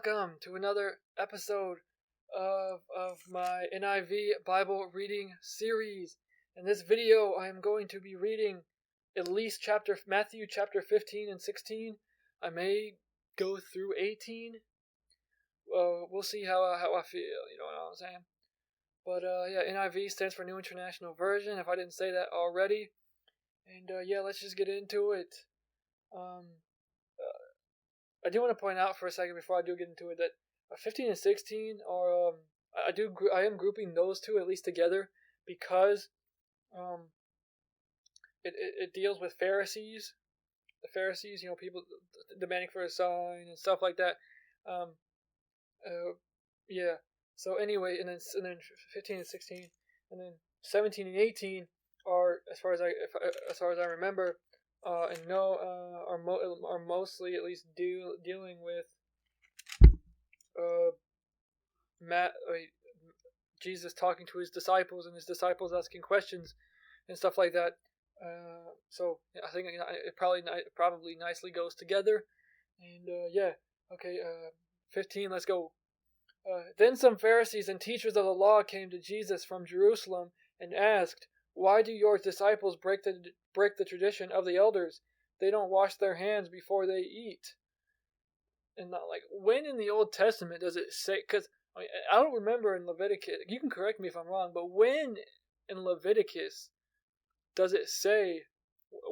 welcome to another episode of my NIV Bible reading series. In this video, I am going to be reading at least Matthew chapter 15 and 16. I may go through 18. We'll see how I feel, you know what I'm saying? But NIV stands for New International Version, if I didn't say that already. And let's just get into it. I do want to point out for a second before I do get into it that 15 and 16 are I am grouping those two at least together because it deals with Pharisees. The Pharisees, people demanding for a sign and stuff like that. So anyway, and then 15 and 16, and then 17 and 18 are, as far as I remember, and know, are mostly at least dealing with Jesus talking to his disciples and his disciples asking questions and stuff like that. So I think it probably nicely goes together. And 15. Let's go. Then some Pharisees and teachers of the law came to Jesus from Jerusalem and asked, "Why do your disciples break the tradition of the elders? They don't wash their hands before they eat." And not like, when in the Old Testament does it say? Because I don't remember in Leviticus. You can correct me if I'm wrong, but when in Leviticus does it say?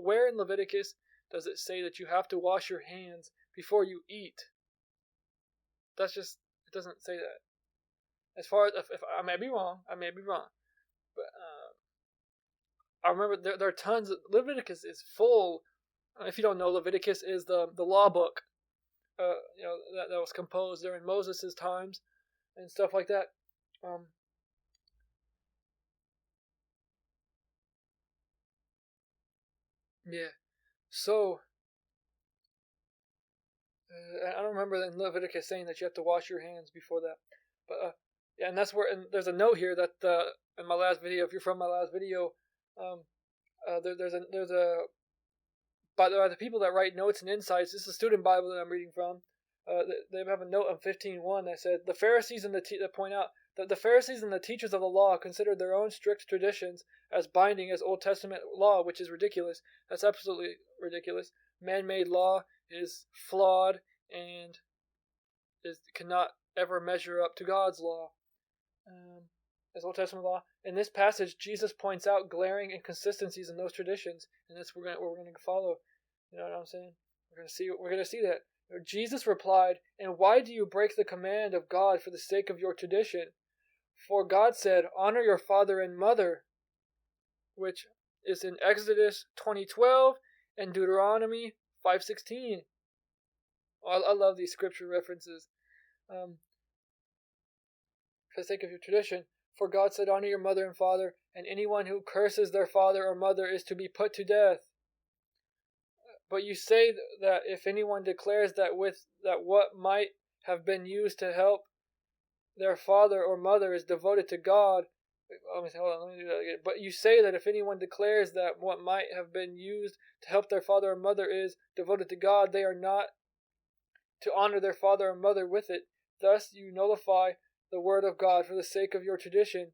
Where in Leviticus does it say that you have to wash your hands before you eat? It doesn't say that. As far as if I may be wrong, but I remember there are tons. Leviticus is full. If you don't know, Leviticus is the law book. That was composed during Moses' times and stuff like that. So I don't remember in Leviticus saying that you have to wash your hands before that, but and that's where. And there's a note here that in my last video, if you're from my last video, there's a by the people that write notes and insights. This is a student Bible that I'm reading from. They have a note on 15:1 that said the Pharisees and that point out that the Pharisees and the teachers of the law considered their own strict traditions as binding as Old Testament law, which is ridiculous. That's absolutely ridiculous. Man-made law is flawed and cannot ever measure up to God's law as Old Testament law. In this passage, Jesus points out glaring inconsistencies in those traditions, and that's what we're going to follow. You know what I'm saying? We're going to see that. Jesus replied, "And why do you break the command of God for the sake of your tradition? For God said, 'Honor your father and mother,' which is in Exodus 20:12 and Deuteronomy 5:16. I love these scripture references. For the sake of your tradition, for God said, 'Honor your mother and father,' and anyone who curses their father or mother is to be put to death. But you say that if anyone declares that what might have been used to help their father or mother is devoted to God." Let me do that again. But you say that if anyone declares that what might have been used to help their father or mother is devoted to God, they are not to honor their father or mother with it. Thus you nullify the word of God for the sake of your tradition.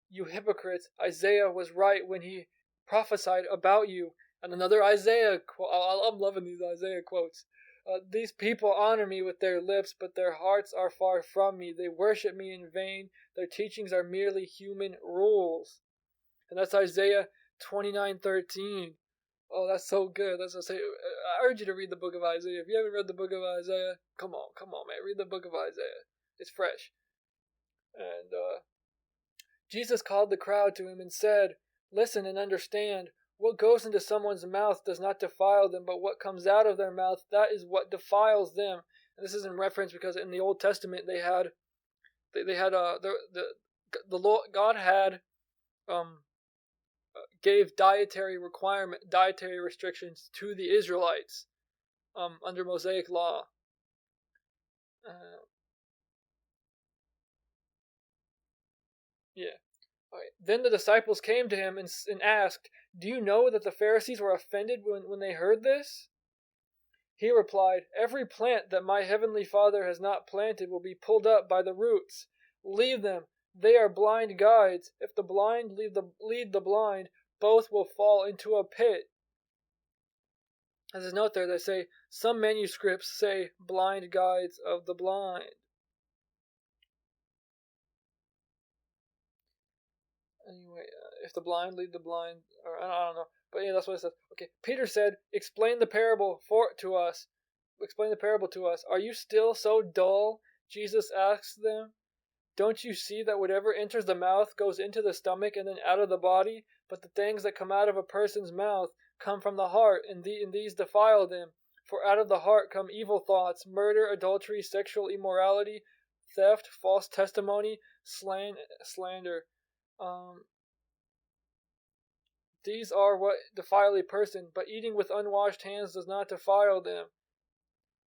You hypocrites, Isaiah was right when he prophesied about you. And another Isaiah quote. I'm loving these Isaiah quotes. These people honor me with their lips, but their hearts are far from me. They worship me in vain. Their teachings are merely human rules. And that's Isaiah 29:13. Oh, that's so good. That's what I say. I urge you to read the book of Isaiah. If you haven't read the book of Isaiah, come on, man. Read the book of Isaiah. It's fresh. And Jesus called the crowd to him and said, "Listen and understand. What goes into someone's mouth does not defile them, but what comes out of their mouth, that is what defiles them." And this is in reference because in the Old Testament they had the Lord God had gave dietary restrictions to the Israelites under Mosaic law. Okay. Then the disciples came to him and asked, "Do you know that the Pharisees were offended when they heard this?" He replied, "Every plant that my heavenly Father has not planted will be pulled up by the roots. Leave them. They are blind guides. If the blind lead the blind, both will fall into a pit." As a note there, they say some manuscripts say blind guides of the blind. Anyway, if the blind lead the blind, or I don't know. But yeah, that's what it says. Okay, Peter said, "Explain the parable to us. Explain the parable to us. Are you still so dull?" Jesus asked them. "Don't you see that whatever enters the mouth goes into the stomach and then out of the body? But the things that come out of a person's mouth come from the heart, and these defile them. For out of the heart come evil thoughts, murder, adultery, sexual immorality, theft, false testimony, slander. These are what defile a person, but eating with unwashed hands does not defile them."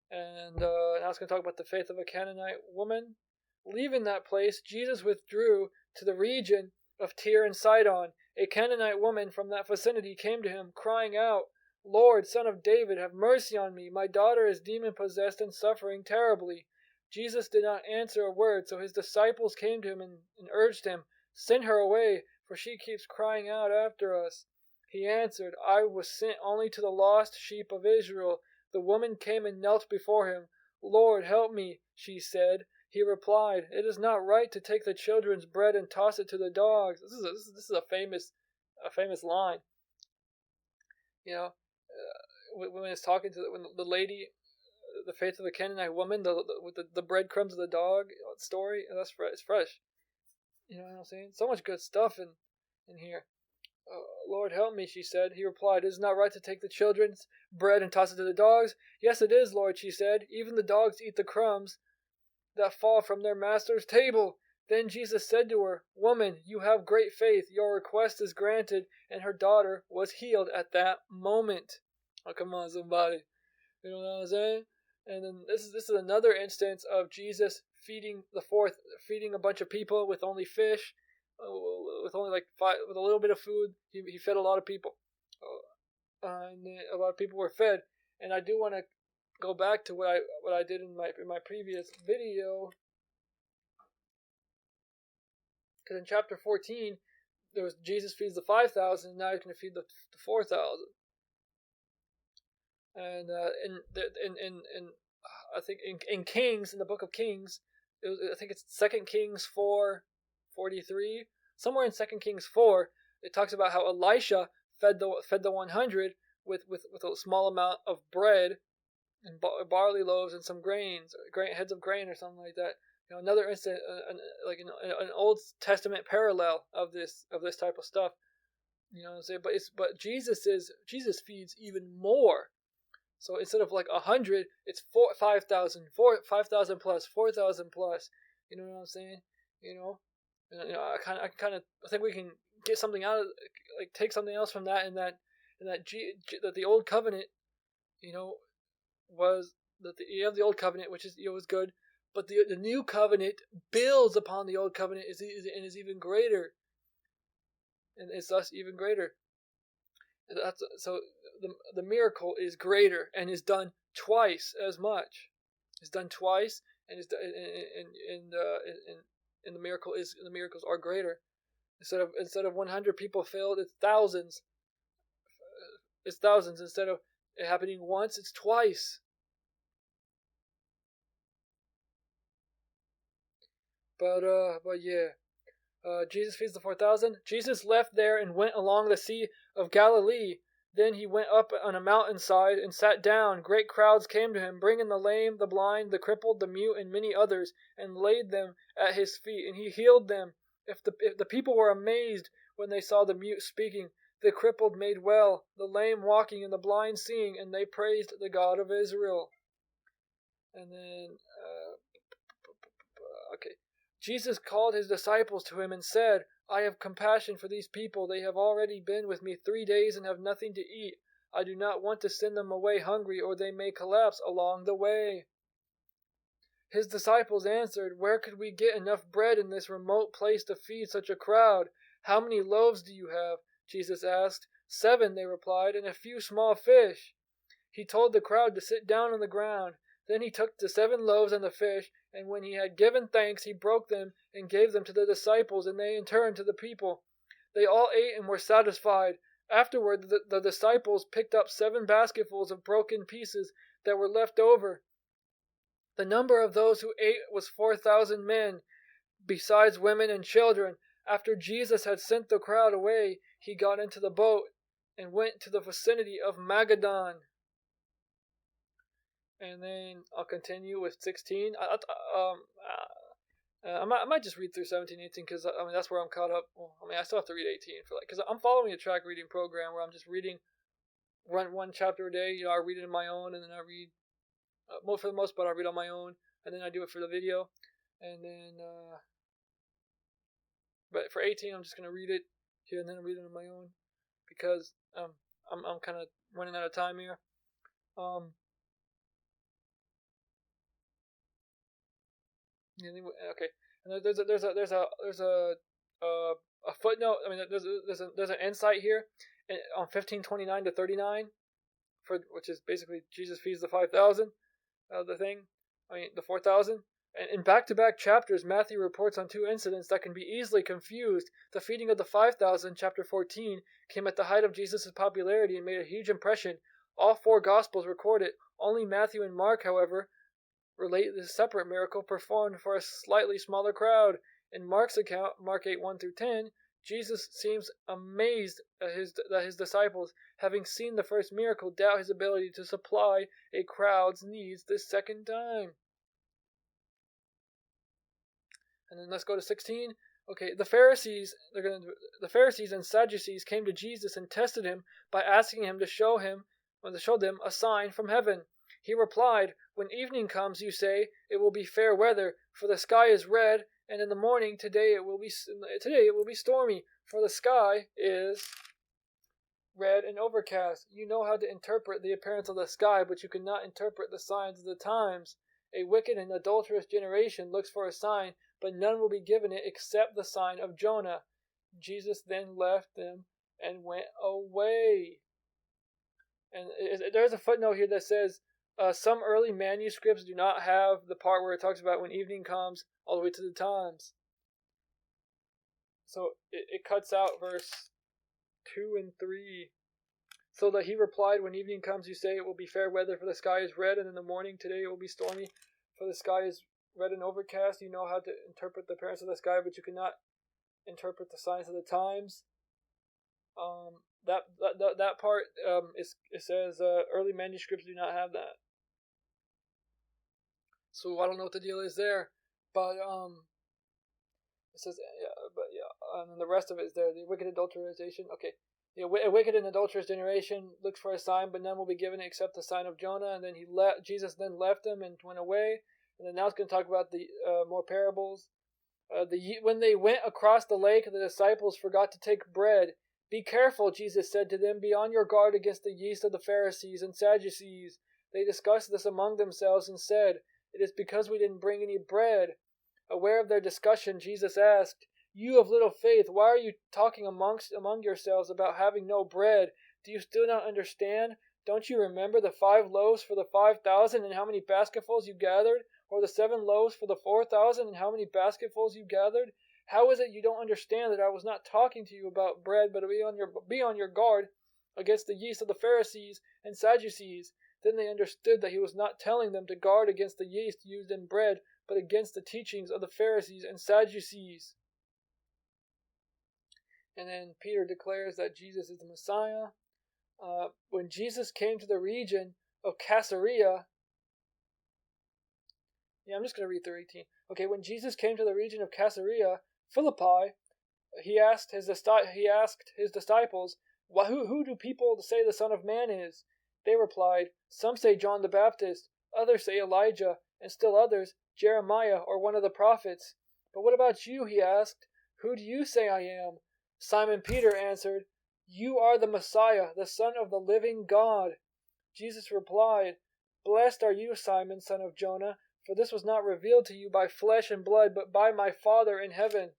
And now it's going to talk about the faith of a Canaanite woman. Leaving that place, Jesus withdrew to the region of Tyre and Sidon. A Canaanite woman from that vicinity came to him, crying out, "Lord, Son of David, have mercy on me. My daughter is demon-possessed and suffering terribly." Jesus did not answer a word, so his disciples came to him and urged him, "Send her away, for she keeps crying out after us." He answered, "I was sent only to the lost sheep of Israel." The woman came and knelt before him. "Lord, help me," she said. He replied, "It is not right to take the children's bread and toss it to the dogs." This is a famous line. You know, when it's talking to when the lady, the faith of the Canaanite woman, with the breadcrumbs of the dog story. That's it's fresh. You know what I'm saying? So much good stuff in here. "Lord, help me," she said. He replied, "It is not right to take the children's bread and toss it to the dogs." "Yes, it is, Lord," she said. "Even the dogs eat the crumbs that fall from their master's table." Then Jesus said to her, "Woman, you have great faith. Your request is granted." And her daughter was healed at that moment. Oh, come on, somebody. You know what I'm saying? And then this is another instance of Jesus feeding a bunch of people with only fish, with only with a little bit of food. He fed a lot of people, and a lot of people were fed. And I do want to go back to what I did in my previous video, because in chapter 14 there was Jesus feeds the 5,000, and now he's going to feed the 4,000. And I think in Kings, in the book of Kings, I think it's 2 Kings 4:43, somewhere in 2 Kings 4, it talks about how Elisha fed the 100 with a small amount of bread and barley loaves and some heads of grain or something like that. You know, another instant, an Old Testament parallel of this type of stuff. You know what I'm saying? But Jesus feeds even more. So instead of 100, it's 5,000, 5,000 plus, 4,000 plus. You know what I'm saying? You know, I think we can get something out of, take something else from that, that the old covenant, you know, was that you have the old covenant, which is was good, but the new covenant builds upon the old covenant and is even greater, and it's thus even greater. So the miracle is greater and is done twice as much. It's done twice, and the miracles are greater. Instead of 100 people filled, it's thousands. It's thousands. Instead of it happening once, it's twice. But yeah. Jesus feeds the 4,000. Jesus left there and went along the Sea of Galilee. Then he went up on a mountainside and sat down. Great crowds came to him, bringing the lame, the blind, the crippled, the mute, and many others, and laid them at his feet, and he healed them. If the people were amazed when they saw the mute speaking, the crippled made well, the lame walking, and the blind seeing, and they praised the God of Israel. And then, okay. Jesus called his disciples to him and said, "I have compassion for these people. They have already been with me 3 days and have nothing to eat. I do not want to send them away hungry, or they may collapse along the way." His disciples answered, "Where could we get enough bread in this remote place to feed such a crowd?" "How many loaves do you have?" Jesus asked. 7, they replied, "and a few small fish." he told the crowd to sit down on the ground. Then he took the 7 loaves and the fish, and when he had given thanks, he broke them and gave them to the disciples, and they in turn to the people. They all ate and were satisfied. Afterward, the disciples picked up 7 basketfuls of broken pieces that were left over. The number of those who ate was 4,000 men, besides women and children. After Jesus had sent the crowd away, he got into the boat and went to the vicinity of Magadan. And then I'll continue with 16. I might just read through 17, 18, because that's where I'm caught up. Well, I still have to read 18 because I'm following a track reading program where I'm just reading one chapter a day. I read it on my own, and then I read for the most part I read on my own, and then I do it for the video, and then but for 18 I'm just gonna read it here and then read it on my own because I'm kind of running out of time here. Okay, and there's a footnote. There's an insight here on 15:29 to 39, which is basically Jesus feeds the 5,000. The 4,000. And in back-to-back chapters, Matthew reports on 2 incidents that can be easily confused. The feeding of the 5,000, chapter 14, came at the height of Jesus' popularity and made a huge impression. All 4 Gospels record it. Only Matthew and Mark, however, relate this separate miracle performed for a slightly smaller crowd. In Mark's account, Mark 8:1-10, Jesus seems amazed that his disciples, having seen the first miracle, doubt his ability to supply a crowd's needs this second time. And then let's go to 16. Okay, the Pharisees and Sadducees came to Jesus and tested him by asking him to show them a sign from heaven. He replied, "When evening comes, you say, it will be fair weather, for the sky is red, and in the morning today it will be stormy, for the sky is red and overcast. You know how to interpret the appearance of the sky, but you cannot interpret the signs of the times. A wicked and adulterous generation looks for a sign, but none will be given it except the sign of Jonah." Jesus then left them and went away. And there's a footnote here that says some early manuscripts do not have the part where it talks about when evening comes all the way to the times. So it cuts out verse 2 and 3. So that he replied, "When evening comes, you say it will be fair weather, for the sky is red, and in the morning today it will be stormy, for the sky is red and overcast. You know how to interpret the appearance of the sky, but you cannot interpret the signs of the times." That part it says early manuscripts do not have that. So I don't know what the deal is there, but it says and then the rest of it is there. The wicked adulteration. Okay. A wicked and adulterous generation looks for a sign, but none will be given except the sign of Jonah. And then Jesus then left them and went away. And then now it's going to talk about the more parables. When they went across the lake, the disciples forgot to take bread. "Be careful," Jesus said to them. "Be on your guard against the yeast of the Pharisees and Sadducees." They discussed this among themselves and said, "It is because we didn't bring any bread." Aware of their discussion, Jesus asked, "You of little faith, why are you talking among yourselves about having no bread? Do you still not understand? Don't you remember the 5 loaves for the 5,000 and how many basketfuls you gathered? Or the 7 loaves for the 4,000 and how many basketfuls you gathered? How is it you don't understand that I was not talking to you about bread, but be on your guard against the yeast of the Pharisees and Sadducees?" Then they understood that he was not telling them to guard against the yeast used in bread, but against the teachings of the Pharisees and Sadducees. And then Peter declares that Jesus is the Messiah. When Jesus came to the region of Caesarea, I'm just going to read through 18. Okay, when Jesus came to the region of Caesarea Philippi, he asked his disciples, Who do people say the Son of Man is?" They replied, "Some say John the Baptist, others say Elijah, and still others, Jeremiah or one of the prophets." "But what about you?" he asked. "Who do you say I am?" Simon Peter answered, "You are the Messiah, the Son of the living God." Jesus replied, "Blessed are you, Simon, son of Jonah, for this was not revealed to you by flesh and blood, but by my Father in heaven.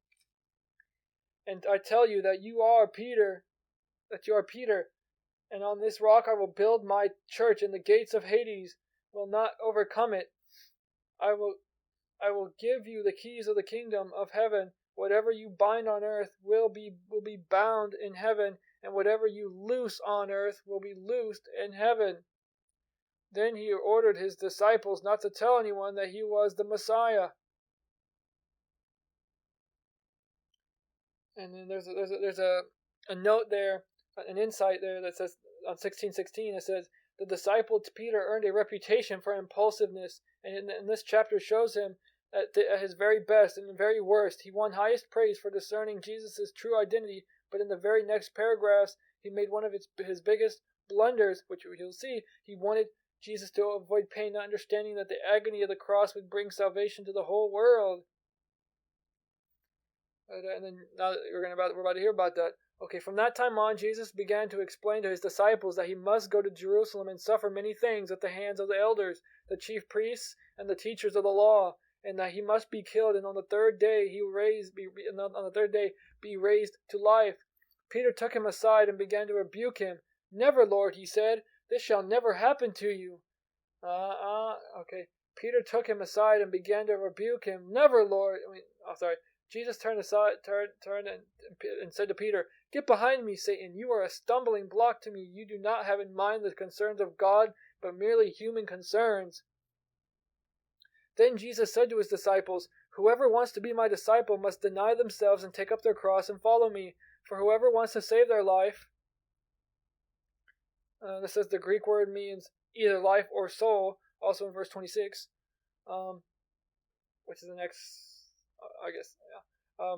And I tell you that you are Peter, and on this rock I will build my church, and the gates of Hades will not overcome it. I will give you the keys of the kingdom of heaven. Whatever you bind on earth will be bound in heaven, and whatever you loose on earth will be loosed in heaven." Then he ordered his disciples not to tell anyone that he was the Messiah. And then there's a note there, an insight there that says on 16:16 it says, "The disciple Peter earned a reputation for impulsiveness, and in this chapter shows him at his very best and very worst. He won highest praise for discerning Jesus' true identity, but in the very next paragraphs he made one of his biggest blunders, which you'll see. He wanted Jesus to avoid pain, not understanding that the agony of the cross would bring salvation to the whole world." And then now we're about to hear about that. Okay, from that time on, Jesus began to explain to his disciples that he must go to Jerusalem and suffer many things at the hands of the elders, the chief priests, and the teachers of the law, and that he must be killed, and on the third day be raised to life. Peter took him aside and began to rebuke him. "Never, Lord," he said. "This shall never happen to you." Okay. Peter took him aside and began to rebuke him. "Never, Lord." Jesus turned and said to Peter, "Get behind me, Satan. You are a stumbling block to me. You do not have in mind the concerns of God, but merely human concerns." Then Jesus said to his disciples, "Whoever wants to be my disciple must deny themselves and take up their cross and follow me. For whoever wants to save their life," this says the Greek word means either life or soul, also in verse 26, which is the next, I guess, yeah.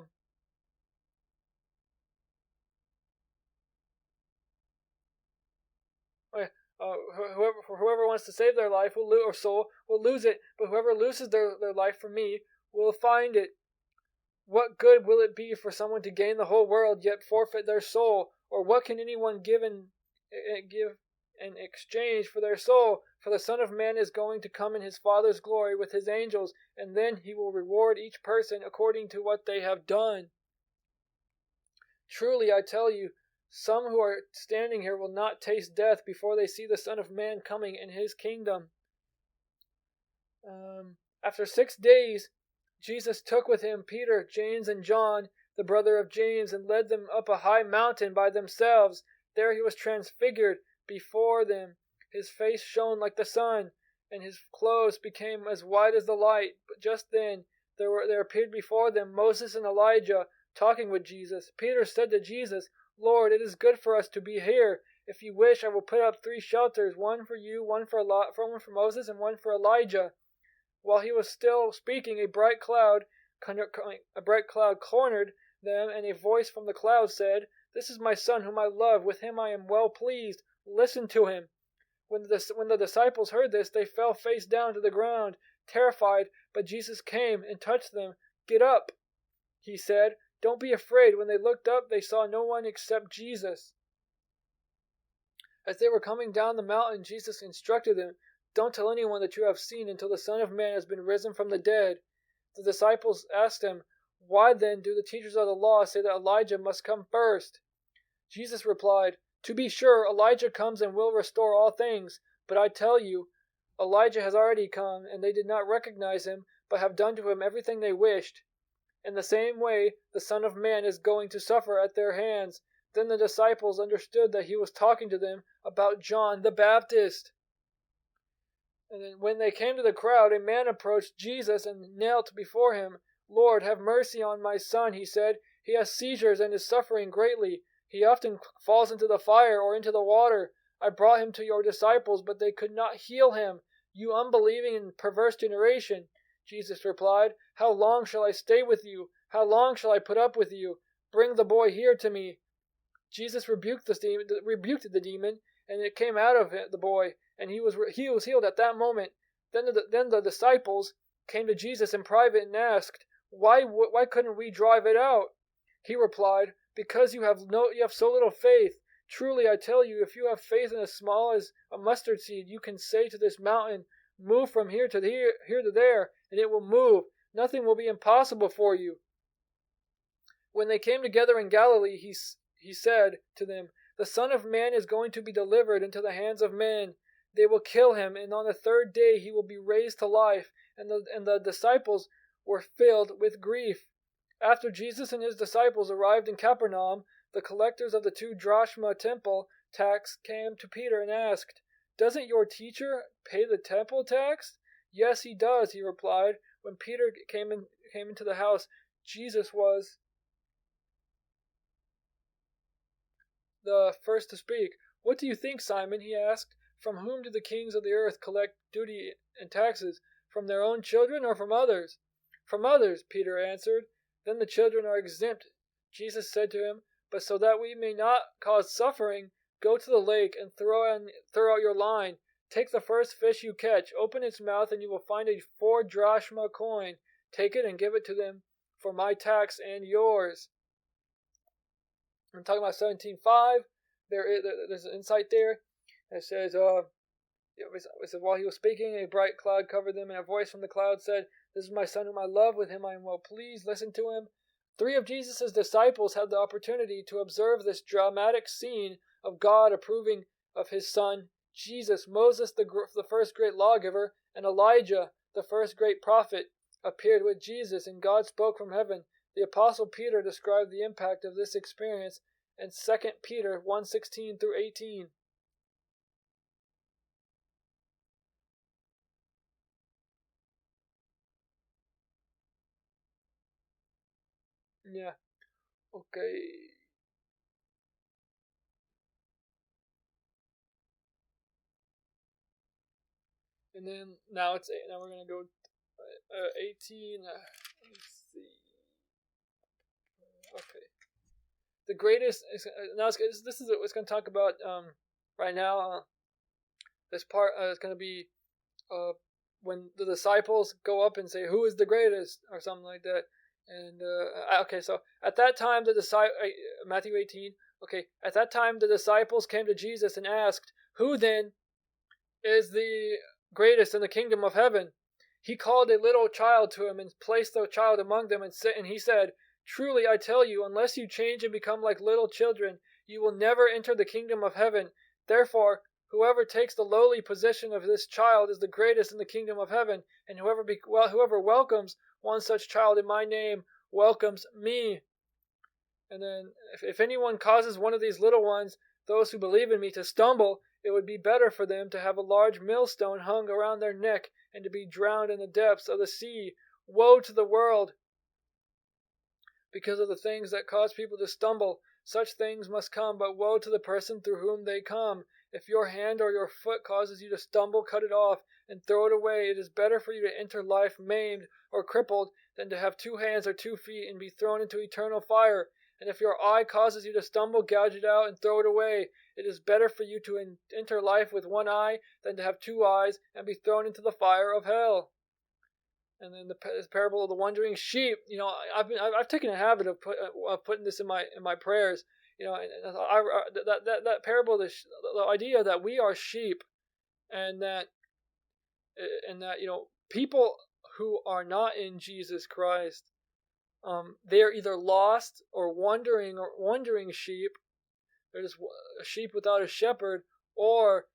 Whoever wants to save their life or soul will lose it, but whoever loses their life for me will find it. What good will it be for someone to gain the whole world yet forfeit their soul? Or what can anyone give in exchange for their soul? For the Son of Man is going to come in his Father's glory with his angels, and then he will reward each person according to what they have done. Truly, I tell you, some who are standing here will not taste death before they see the Son of Man coming in his kingdom." After 6 days, Jesus took with him Peter, James, and John, the brother of James, and led them up a high mountain by themselves. There he was transfigured before them. His face shone like the sun, and his clothes became as white as the light. But just then there appeared before them Moses and Elijah talking with Jesus. Peter said to Jesus, "Lord, it is good for us to be here. If you wish, I will put up 3 shelters, one for you, one for Moses, and one for Elijah." While he was still speaking, a bright cloud cornered them, and a voice from the cloud said, "This is my Son whom I love. With him I am well pleased. Listen to him." When the disciples heard this, they fell face down to the ground, terrified, but Jesus came and touched them. "Get up," he said. "Don't be afraid." When they looked up, they saw no one except Jesus. As they were coming down the mountain, Jesus instructed them, "Don't tell anyone that you have seen until the Son of Man has been risen from the dead." The disciples asked him, "Why then do the teachers of the law say that Elijah must come first?" Jesus replied, "To be sure, Elijah comes and will restore all things. But I tell you, Elijah has already come, and they did not recognize him, but have done to him everything they wished. In the same way, the Son of Man is going to suffer at their hands." Then the disciples understood that he was talking to them about John the Baptist. And then when they came to the crowd, a man approached Jesus and knelt before him. "Lord, have mercy on my son," he said. "He has seizures and is suffering greatly. He often falls into the fire or into the water. I brought him to your disciples, but they could not heal him. You unbelieving and perverse generation." Jesus replied, "How long shall I stay with you? How long shall I put up with you? Bring the boy here to me." Jesus rebuked the demon, and it came out of the boy, and he was healed at that moment. Then the disciples came to Jesus in private and asked, Why couldn't we drive it out?" He replied, "Because you have so little faith. Truly I tell you, if you have faith as small as a mustard seed, you can say to this mountain, 'Move from here to there,' and it will move. Nothing will be impossible for you." When they came together in Galilee, he said to them, The Son of Man is going to be delivered into the hands of men. They will kill him, and on the third day he will be raised to life. And the disciples were filled with grief. After Jesus and his disciples arrived in Capernaum, the collectors of the 2 drachma temple tax came to Peter and asked, "Doesn't your teacher pay the temple tax?" "Yes, he does," he replied. When Peter came into the house, Jesus was the first to speak. "What do you think, Simon?" he asked. "From whom do the kings of the earth collect duty and taxes? From their own children or from others?" "From others," Peter answered. "Then the children are exempt." Jesus said to him, "But so that we may not cause suffering, go to the lake and throw out your line. Take the first fish you catch, open its mouth, and you will find a 4 drachma coin. Take it and give it to them for my tax and yours." I'm talking about 17:5. There's an insight there. It says, while he was speaking, a bright cloud covered them, and a voice from the cloud said, "This is my son whom I love, with him I am well pleased. Listen to him." 3 of Jesus' disciples had the opportunity to observe this dramatic scene of God approving of his son, Jesus. Moses, the first great lawgiver, and Elijah, the first great prophet, appeared with Jesus, and God spoke from heaven. The Apostle Peter described the impact of this experience in 2 Peter 1:16 through 18. Yeah. Okay. And then now we're gonna go 18. Let me see. Okay. The greatest this is what's gonna talk about right now. This part is gonna be when the disciples go up and say, "Who is the greatest?" or something like that. And okay, so at that time Matthew 18. Okay, at that time the disciples came to Jesus and asked, "Who then is the greatest in the kingdom of heaven?" He called a little child to him and placed the child among them, and he said, "Truly I tell you, unless you change and become like little children, you will never enter the kingdom of heaven. Therefore, whoever takes the lowly position of this child is the greatest in the kingdom of heaven, and whoever welcomes one such child in my name welcomes me." And then, if anyone causes one of these little ones, those who believe in me, to stumble, it would be better for them to have a large millstone hung around their neck and to be drowned in the depths of the sea. Woe to the world because of the things that cause people to stumble. Such things must come, but woe to the person through whom they come. If your hand or your foot causes you to stumble, cut it off and throw it away. It is better for you to enter life maimed or crippled than to have 2 hands or 2 feet and be thrown into eternal fire. And if your eye causes you to stumble, gouge it out and throw it away. It is better for you to enter life with 1 eye than to have 2 eyes and be thrown into the fire of hell. And then the parable of the wandering sheep. You know, I've taken a habit of putting this in my prayers. You know, that parable, the idea that we are sheep, and that you know, people who are not in Jesus Christ, they are either lost or wandering sheep. They're just a sheep without a shepherd, or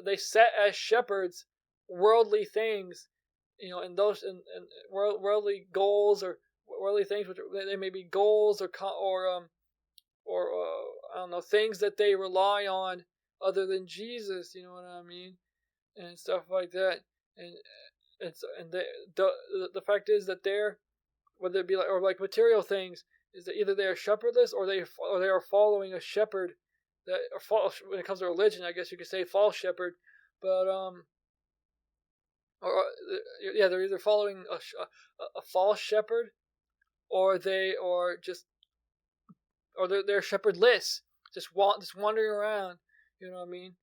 they set as shepherds worldly things, you know, and those and worldly goals or worldly things, which they may be goals or I don't know, things that they rely on other than Jesus. You know what I mean, and stuff like that. And the fact is that they're, whether it be like material things, is that either they are shepherdless or they are following a shepherd that, or false, when it comes to religion, I guess you could say false shepherd, but they're either following a false shepherd, or they're shepherdless, just wandering around. You know what I mean?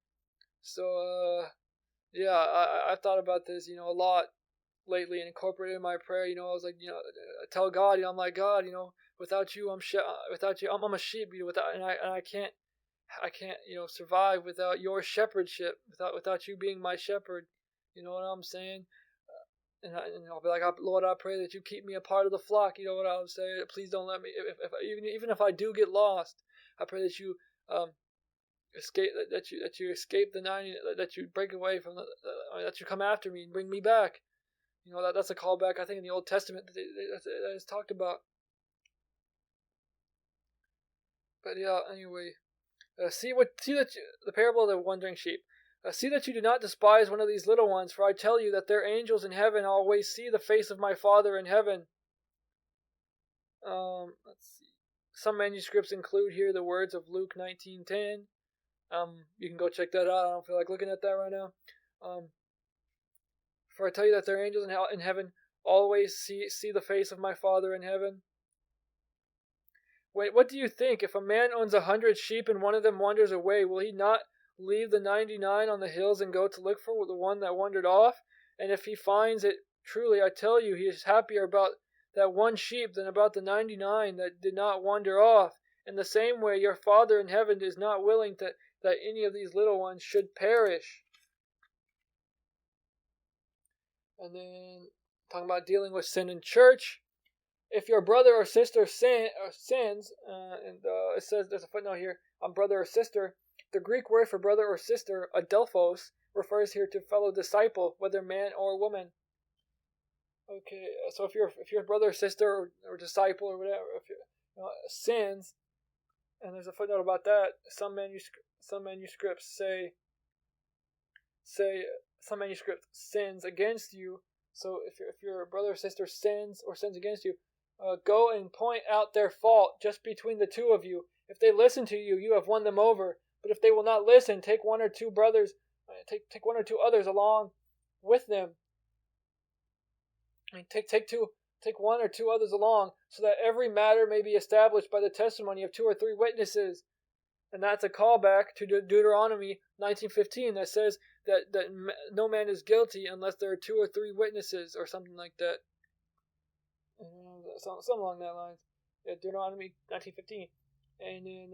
So I've thought about this, you know, a lot lately, and incorporated in my prayer. You know, I was like, you know, I tell God, you know, I'm like, God, you know, without you, I'm a sheep. You know, I can't, you know, survive without your shepherdship, without you being my shepherd. You know what I'm saying? And I'll be like, Lord, I pray that you keep me a part of the flock. You know what I'm saying? Please don't let me, even if I do get lost, I pray that you escape, that you escape the 90, that you break away from that you come after me and bring me back. That's a callback, I think, in the Old Testament that is talked about. But yeah, anyway, the parable of the wandering sheep. See that you do not despise one of these little ones, for I tell you that their angels in heaven always see the face of my Father in heaven. Let's see. Some manuscripts include here the words of Luke 19:10. You can go check that out. I don't feel like looking at that right now. For I tell you that their angels in heaven always see the face of my Father in heaven. Wait, what do you think? If a man owns 100 sheep and one of them wanders away, will he not leave the 99 on the hills and go to look for the one that wandered off? And if he finds it, truly I tell you, he is happier about that one sheep than about the 99 that did not wander off. In the same way, your Father in heaven is not willing that any of these little ones should perish. And then, talking about dealing with sin in church. If your brother or sister sins, and it says, there's a footnote here, on brother or sister, the Greek word for brother or sister, adelphos, refers here to fellow disciple, whether man or woman. Okay, so if your brother or sister or disciple or whatever, if sins, and there's a footnote about that, some manuscripts say some manuscripts sins against you. So if your brother or sister sins against you, go and point out their fault just between the two of you. If they listen to you, you have won them over. But if they will not listen, take one or two others along with them. Take one or two others along, so that every matter may be established by the testimony of 2 or 3 witnesses. And that's a callback to Deuteronomy 19:15 that says that no man is guilty unless there are 2 or 3 witnesses, or something like that. Something along that line. Deuteronomy 19:15. And then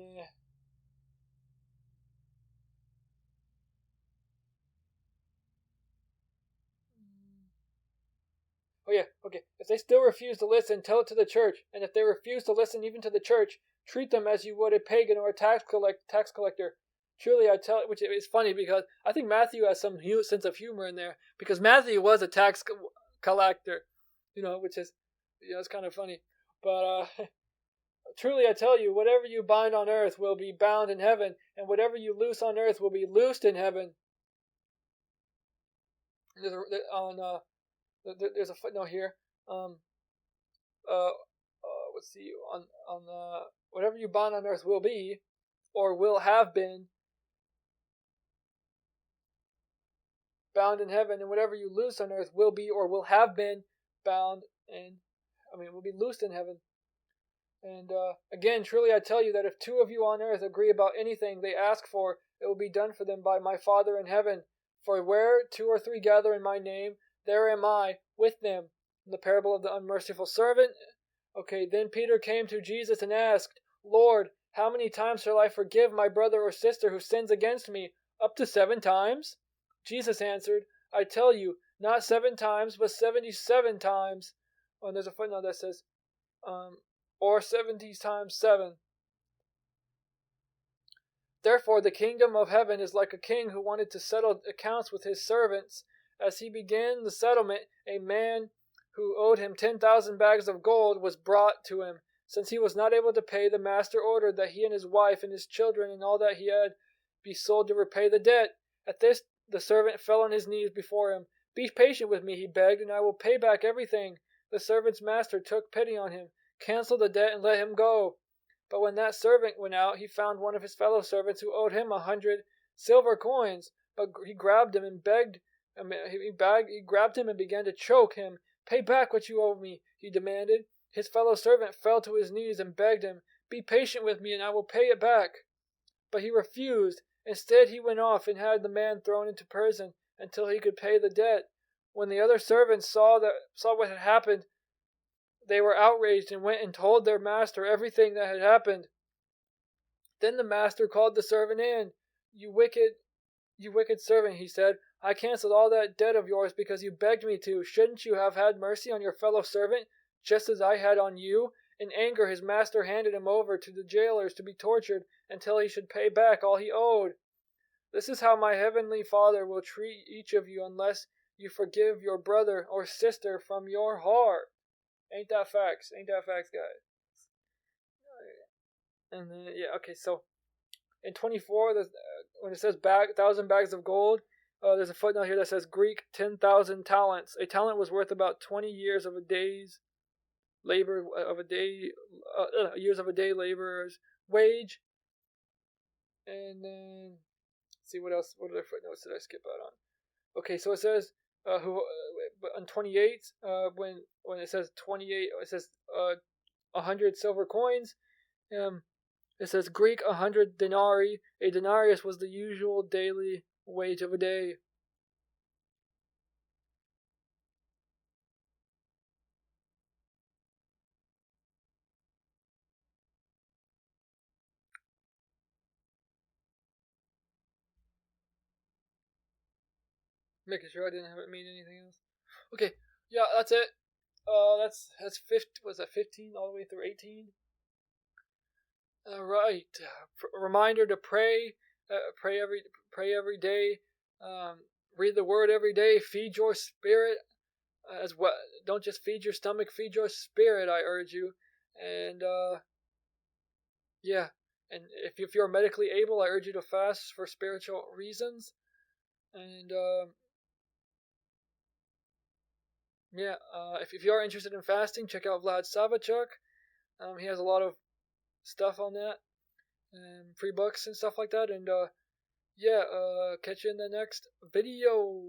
oh yeah, okay. If they still refuse to listen, tell it to the church. And if they refuse to listen even to the church, treat them as you would a pagan or a tax collector. Truly, I tell, which is funny because I think Matthew has some sense of humor in there, because Matthew was a tax collector, which is, it's kind of funny. But truly, I tell you, whatever you bind on earth will be bound in heaven, and whatever you loose on earth will be loosed in heaven. There's a footnote here. Let's see. On whatever you bind on earth will be, or will have been, bound in heaven, and whatever you loose on earth will be, or will have been, bound in. Will be loosed in heaven. And again, truly I tell you that if 2 of you on earth agree about anything they ask for, it will be done for them by my Father in heaven. For where 2 or 3 gather in my name, there am I with them. In the parable of the unmerciful servant. Okay, then Peter came to Jesus and asked, Lord, how many times shall I forgive my brother or sister who sins against me? Up to 7 times? Jesus answered, I tell you, not 7 times, but 77 times. Oh, and there's a footnote that says, or 70 times 7. Therefore, the kingdom of heaven is like a king who wanted to settle accounts with his servants. As he began the settlement, a man who owed him 10,000 bags of gold was brought to him. Since he was not able to pay, the master ordered that he and his wife and his children and all that he had be sold to repay the debt. At this, the servant fell on his knees before him. Be patient with me, he begged, and I will pay back everything. The servant's master took pity on him, canceled the debt, and let him go. But when that servant went out, he found one of his fellow servants who owed him 100 silver coins. But he grabbed him and begged. He grabbed him and began to choke him. Pay back what you owe me, he demanded. His fellow servant fell to his knees and begged him, Be patient with me, and I will pay it back. But he refused. Instead, he went off and had the man thrown into prison until he could pay the debt. When the other servants saw what had happened, they were outraged and went and told their master everything that had happened. Then the master called the servant in. You wicked servant, he said. I canceled all that debt of yours because you begged me to. Shouldn't you have had mercy on your fellow servant, just as I had on you? In anger, his master handed him over to the jailers to be tortured until he should pay back all he owed. This is how my heavenly Father will treat each of you unless you forgive your brother or sister from your heart. Ain't that facts? Ain't that facts, guys? And then, okay, so in 24, when it says 1,000 bags of gold, there's a footnote here that says Greek 10,000 talents. A talent was worth about 20 years of a day's labor years of a day laborer's wage. And then let's see what else. What other footnotes did I skip out on? Okay, so it says on 28 when it says 28, it says 100 silver coins. It says Greek 100 denarii. A denarius was the usual daily wage of a day. Making sure I didn't have it mean anything else. Okay, yeah, that's it. That's 50. Was that 15 all the way through 18? All right. Reminder to pray. Pray every day. Read the Word every day. Feed your spirit as well. Don't just feed your stomach. Feed your spirit. I urge you. And yeah. And if you're medically able, I urge you to fast for spiritual reasons. And if you are interested in fasting, check out Vlad Savachuk. He has a lot of stuff on that, and free books and stuff like that. And catch you in the next video.